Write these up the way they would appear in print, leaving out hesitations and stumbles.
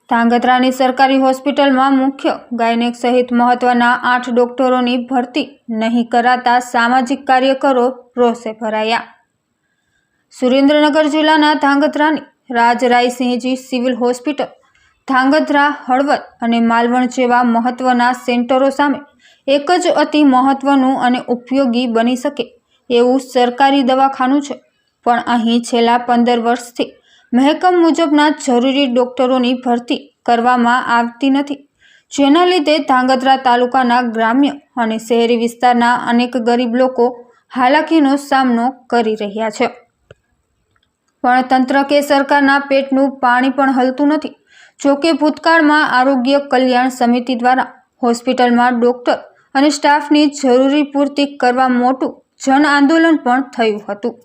ધાંગધ્રાની સરકારી હોસ્પિટલમાં મુખ્ય ગાયનેક સહિત મહત્વના 8 ડોક્ટરોની ભરતી નહીં કરાતા સામાજિક કાર્યકરો રોષે ભરાયા। સુરેન્દ્રનગર જિલ્લાના ધાંગધ્રાની રાજરાયસિંહજી સિવિલ હોસ્પિટલ, ધાંગધ્રા, હળવદ અને માલવણ જેવા મહત્વના સેન્ટરો સામે એક જ અતિ મહત્વનું અને ઉપયોગી બની શકે એવું સરકારી દવાખાનું છે, પણ અહીં છેલ્લા 15 વર્ષથી મહેકમ મુજબના જરૂરી ડોક્ટરોની ભરતી કરવામાં આવતી નથી, જેના લીધે ધાંગધ્રા તાલુકાના ગ્રામ્ય અને શહેરી વિસ્તારના અનેક ગરીબ લોકો હાલાકીનો સામનો કરી રહ્યા છે। પણ તંત્ર કે સરકારના પેટનું પાણી પણ હલતું નથી। જોકે ભૂતકાળમાં આરોગ્ય કલ્યાણ સમિતિ દ્વારા હોસ્પિટલમાં ડોક્ટર અને સ્ટાફની જરૂરી પૂર્તિ કરવા મોટું જન આંદોલન પણ થયું હતું,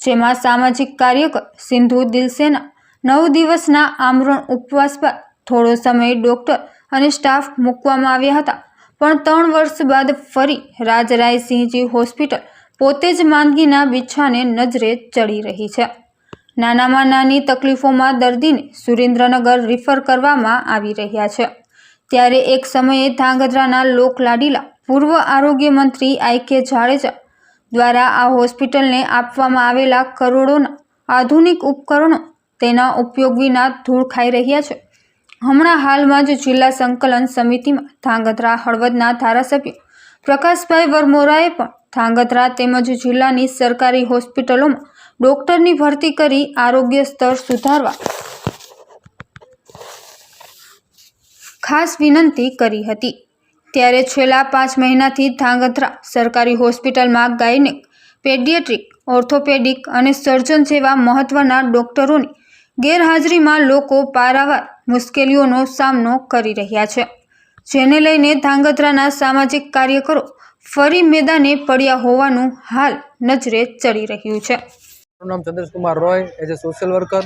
જેમાં સામાજિક કાર્યકર સિંધુ દિલસેના 9 દિવસના આમરણ ઉપવાસ બાદ થોડો સમય ડોક્ટર અને સ્ટાફ મૂકવામાં આવ્યા હતા, પણ 3 વર્ષ બાદ ફરી રાજરાયસિંહજી હોસ્પિટલ પોતે જ માંદગીના બીછાને નજરે ચડી રહી છે। નાનામાં નાની તકલીફોમાં દર્દીને સુરેન્દ્રનગર રિફર કરવામાં આવી રહ્યા છે, ત્યારે એક સમયે ધાંગધ્રાના લોકલાડીલા પૂર્વ આરોગ્ય મંત્રી આઈ.કે. જાડેજા દ્વારા આ હોસ્પિટલને આપવામાં આવેલા કરોડોના આધુનિક ઉપકરણો તેના ઉપયોગ વિના ધૂળ ખાઈ રહ્યા છે। હમણાં હાલમાં જ જિલ્લા સંકલન સમિતિમાં ધાંગધ્રા હળવદના ધારાસભ્ય પ્રકાશભાઈ વરમોરાએ પણ ધાંગધ્રા તેમજ જિલ્લાની સરકારી હોસ્પિટલોમાં ડોક્ટરની ભરતી કરી આરોગ્ય સ્તર સુધારવા ખાસ વિનંતી કરી હતી। ત્યારે છેલ્લા 5 મહિનાથી ધાંગધ્રા સરકારી હોસ્પિટલમાં ગાયનેક, પેડિયાટ્રિક, ઓર્થોપેડિક અને સર્જન જેવા મહત્વના ડોક્ટરોની ગેરહાજરીમાં લોકો પારાવાર મુશ્કેલીઓનો સામનો કરી રહ્યા છે, જેને લઈને ધાંગધ્રાના સામાજિક કાર્યકરો ફરી મેદાને પડ્યા હોવાનું હાલ નજરે ચડી રહ્યું છે। મારું નામ Chandresh Kumar Roy, as a social worker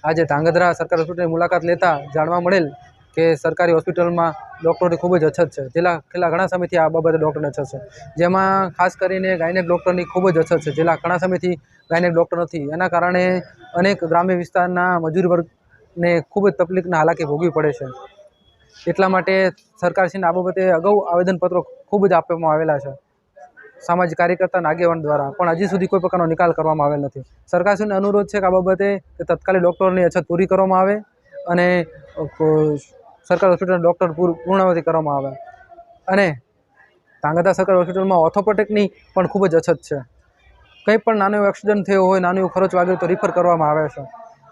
આજે ધાંગધ્રા સરકારી હોસ્પિટલની મુલાકાત લેતા જાણવા મળેલ કે સરકારી હોસ્પિટલમાં ડૉક્ટરોની ખૂબ જ અછત છે। છેલ્લા ઘણા સમયથી આ બાબતે ડૉક્ટરની અછત છે, જેમાં ખાસ કરીને ગાયનેક ડૉક્ટરની ખૂબ જ અછત છે। છેલ્લા ઘણા સમયથી ગાયનેક ડૉક્ટર નથી, એના કારણે અનેક ગ્રામ્ય વિસ્તારના મજૂર વર્ગને ખૂબ જ તકલીફના હાલાકી ભોગવી પડે છે। એટલા માટે સરકારશ્રીને આ બાબતે અગાઉ આવેદનપત્રો ખૂબ જ આપવામાં આવેલા છે સામાજિક કાર્યકર્તા અને આગેવાન દ્વારા, પણ હજી સુધી કોઈ પ્રકારનો નિકાલ કરવામાં આવેલ નથી। સરકારશ્રીને અનુરોધ છે કે આ બાબતે તત્કાલીન ડૉક્ટરોની અછત પૂરી કરવામાં આવે અને સરકારી હોસ્પિટલના ડૉક્ટર પૂર્ણાવતી કરવામાં આવે। અને ધાંગધ્રા સરકારી હોસ્પિટલમાં ઓર્થોપેડિકની પણ ખૂબ જ અછત છે। કંઈ પણ નાનો એવો એક્સિડન્ટ થયો હોય, નાનો એવો ખર્ચ વાગ્યો તો રિફર કરવામાં આવે છે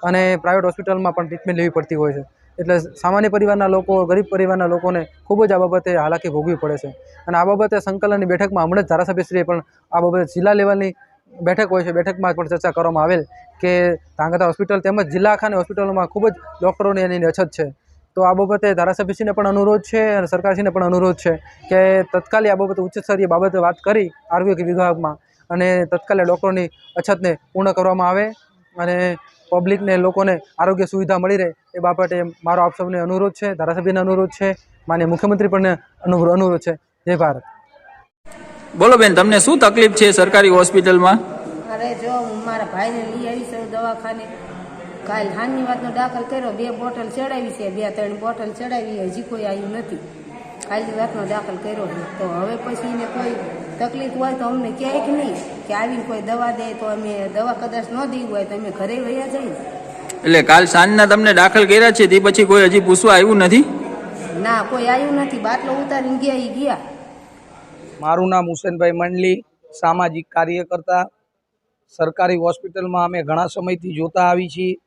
અને પ્રાઇવેટ હોસ્પિટલમાં પણ ટ્રીટમેન્ટ લેવી પડતી હોય છે। એટલે સામાન્ય પરિવારના લોકો, ગરીબ પરિવારના લોકોને ખૂબ જ આ બાબતે હાલાકી ભોગવી પડે છે। અને આ બાબતે સંકલનની બેઠકમાં હમણાં જ ધારાસભ્યશ્રીએ પણ આ બાબતે જિલ્લા લેવલની બેઠક હોય છે, બેઠકમાં પણ ચર્ચા કરવામાં આવેલ કે ધાંગધ્રા હોસ્પિટલ તેમજ જિલ્લા ખાની હોસ્પિટલોમાં ખૂબ જ ડૉક્ટરોની એની અછત છે। તો આ બાબતે ધારાસભ્યશ્રીને પણ અનુરોધ છે અને સરકારશ્રીને પણ અનુરોધ છે કે તત્કાલી આ બાબતે ઉચ્ચ સ્તરીય બાબતે વાત કરી આરોગ્ય વિભાગમાં અને તત્કાલે ડૉક્ટરોની અછતને પૂર્ણ કરવામાં આવે અને પબ્લિકને, લોકોને આરોગ્ય સુવિધા મળી રહે એ બાબતે મારો આપ સૌને અનુરોધ છે, ધારાસભ્યને અનુરોધ છે, માનનીય મુખ્યમંત્રી પણ અનુરોધ છે। જય ભારત। બોલો બેન, તમને શું તકલીફ છે સરકારી હોસ્પિટલમાં? અરે જો હું મારા ભાઈને લઈ આવી છું દવાખાને, કાલ હાનની વાતનો દાખલ કર્યો, 2 બોટલ ચડાવી છે, 2-3 બોટલ ચડાવી, હજી કોઈ આવ્યું નથી। કાલની વાતનો દાખલ કર્યો છે, તો હવે પછી એને કોઈ તકલીફ હોય તો અમને કહે કે નહીં કે આવીને કોઈ દવા દે તો અમે દવા કદાચ ન દેવી હોય તો અમે ઘરે વયા જઈએ। એટલે કાલ સાંજના તમને દાખલ કર્યા છે તે પછી કોઈ હજી પૂછવા આવ્યું નથી? ના, કોઈ આવ્યું નથી, બાટલો ઉતારીને ગયા। મારું નામ હુસેનભાઈ મંડલી, સામાજિક કાર્યકર્તા। સરકારી હોસ્પિટલમાં અમે ઘણા સમયથી જોતા આવી છીએ,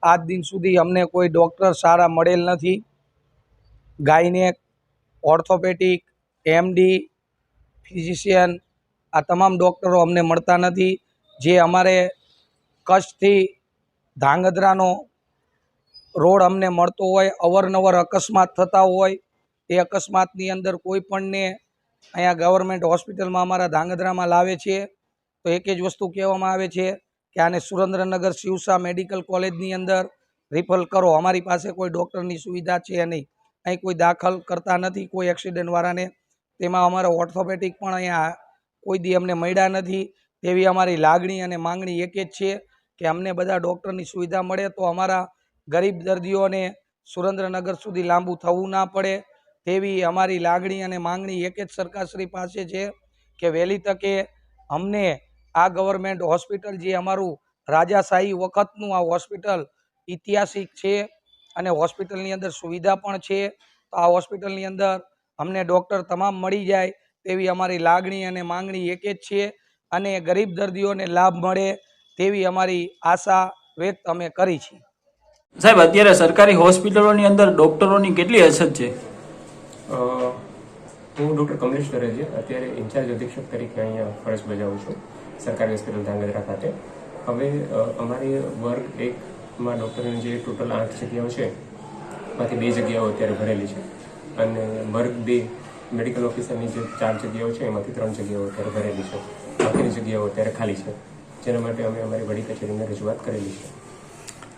આજ દિન સુધી અમને કોઈ ડૉક્ટર સારા મળેલ નથી। ગાયનેક, ઓર્થોપેડિક, એમડી, ફિઝિશિયન આ તમામ ડૉક્ટરો અમને મળતા નથી। જે અમારે કચ્છથી ધાંગધ્રાનો રોડ અમને મળતો હોય, અવારનવાર અકસ્માત થતા હોય, એ અકસ્માતની અંદર કોઈ પણને અહીંયા ગવર્મેન્ટ હોસ્પિટલમાં અમારા ધાંગધ્રામાં લાવે છે તો એક જ વસ્તુ કહેવામાં આવે છે કે આને સુરેન્દ્રનગર શિવસા મેડિકલ કોલેજની અંદર રિફર કરો, અમારી પાસે કોઈ ડૉક્ટરની સુવિધા છે નહીં, અહીં કોઈ દાખલ કરતા નથી કોઈ એક્સિડન્ટવાળાને। તેમાં અમારા ઓર્થોપેડિક પણ અહીંયા કોઈ દી અમને મળ્યા નથી। તેવી અમારી લાગણી અને માંગણી એક જ છે કે અમને બધા ડૉક્ટરની સુવિધા મળે તો અમારા ગરીબ દર્દીઓને સુરેન્દ્રનગર સુધી લાંબુ થવું ના પડે તેવી અમારી લાગણી અને માંગણી એક જ સરકારશ્રી પાસે છે કે વહેલી તકે અમને આ ગવર્મેન્ટ હોસ્પિટલ જે અમારું રાજાશાહી વખતનું આ હોસ્પિટલ ઐતિહાસિક છે અને હોસ્પિટલની અંદર સુવિધા પણ છે, તો આ હોસ્પિટલની અંદર અમને ડૉક્ટર તમામ મળી જાય તેવી અમારી લાગણી અને માંગણી એક જ છે અને ગરીબ દર્દીઓને લાભ મળે તેવી અમારી આશા વ્યક્ત અમે કરી છે. સાહેબ, અત્યારે સરકારી હોસ્પિટલોની અંદર ડોક્ટરોની કેટલી અછત છે? હું ડૉક્ટર કમલેશ દરેજે અત્યારે ઇન્ચાર્જ અધિક્ષક તરીકે અહીંયા ફરજ બજાવું છું સરકારી હોસ્પિટલ ધાંગધ્રા ખાતે. હવે અમારી વર્ગ 1માં ડૉક્ટરની જે ટોટલ 8 જગ્યાઓ છે એમાંથી 2 જગ્યાઓ અત્યારે ભરેલી છે અને વર્ગ 2 મેડિકલ ઓફિસરની જે 4 જગ્યાઓ છે એમાંથી 3 જગ્યાઓ અત્યારે ભરેલી છે. બાકીની જગ્યાઓ અત્યારે ખાલી છે, જેના માટે અમે અમારી વડી કચેરીને રજૂઆત કરેલી છે.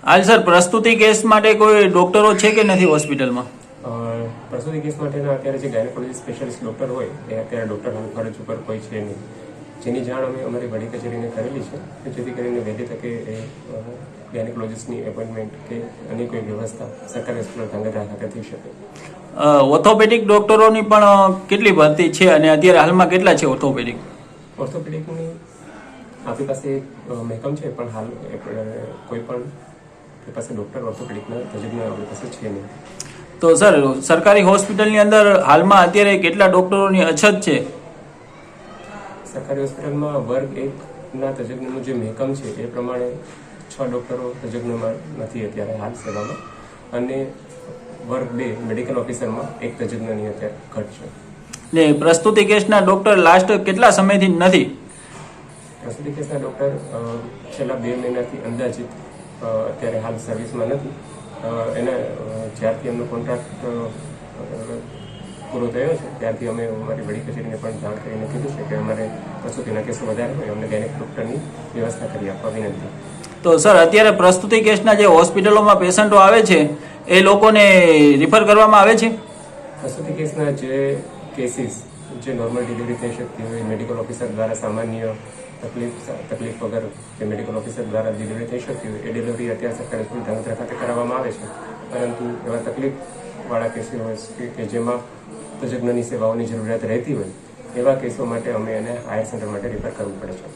હાલ સર, પ્રસ્તુતિ કેસ માટે કોઈ ડોક્ટરો છે કે નથી હોસ્પિટલમાં? પ્રસૂતિ કેસ માટેના અત્યારે જે ગાયનેકોલોજી સ્પેશિયાલિસ્ટ ડૉક્ટર હોય એ અત્યારે ડૉક્ટરની ફરજ ઉપર કોઈ છે નહીં, જેની જાણ અમે અમારી વડી કચેરીને કરેલી છે, જેથી કરીને વહેલી તકે એ ગાયનેકોલોજીસ્ટની એપોઇન્ટમેન્ટ કે અન્ય કોઈ વ્યવસ્થા સરકારી હોસ્પિટલ ધાંગધ્રા ખાતે થઈ શકે. ઓર્થોપેડિક ડોક્ટરોની પણ કેટલી ભરતી છે અને અત્યારે હાલમાં કેટલા છે ઓર્થોપેડિક? ઓર્થોપેડિકની આપણી પાસે મહેકમ છે, પણ હાલ કોઈ પણ પાસે ડૉક્ટર ઓર્થોપેડિકના તજજ્ઞ આપણી પાસે છે નહીં. તો સર, સરકારી હોસ્પિટલની અંદર હાલમાં અત્યારે કેટલા ડોક્ટરોની અછત છે? સરકારી હોસ્પિટલમાં વર્ગ 1ના તજજ્ઞનું જે મહેકમ છે એ પ્રમાણે 6 ડૉક્ટરો તજજ્ઞમાં નથી અત્યારે હાલ સેવામાં અને વર્ગ 2 મેડિકલ ઓફિસરમાં 1 તજજ્ઞની અત્યારે ઘટ છે. ને પ્રસ્તુતિ કેસના ડોક્ટર લાસ્ટ કેટલા સમયથી નથી? પ્રસૂતિ કેસના ડૉક્ટર છેલ્લા 2 મહિનાથી અંદાજિત અત્યારે હાલ સર્વિસમાં નથી. એના જ્યારથી એમનો કોન્ટ્રાક્ટ પૂરો થયો છે ત્યારથી અમે અમારી વડી કચેરીને પણ જાણ કરીને કીધું છે કે અમારે પ્રસૂતિના કેસો વધારે હોય અમને ગાયનેક ડૉક્ટરની વ્યવસ્થા કરી આપવા વિનંતી. તો સર, અત્યારે પ્રસ્તુતિ કેસના જે હોસ્પિટલોમાં પેશન્ટો આવે છે એ લોકોને રિફર કરવામાં આવે છે? પ્રસૂતિ કેસના જે કેસીસ જે નોર્મલ ડિલિવરી થઈ શકતી હોય મેડિકલ ઓફિસર દ્વારા સામાન્ય તકલીફ વગર જે મેડિકલ ઓફિસર દ્વારા ડિલિવરી થઈ શકતી હોય એ ડિલિવરી અત્યારે સરકારી હોસ્પિટલ ધાંગધ્રા ખાતે કરવામાં આવે છે, પરંતુ એવા તકલીફવાળા કેસો હોય કે જેમાં તજજ્ઞની સેવાઓની જરૂરિયાત રહેતી હોય એવા કેસો માટે અમે એને હાયર સેન્ટર માટે રિફર કરવું પડે છે.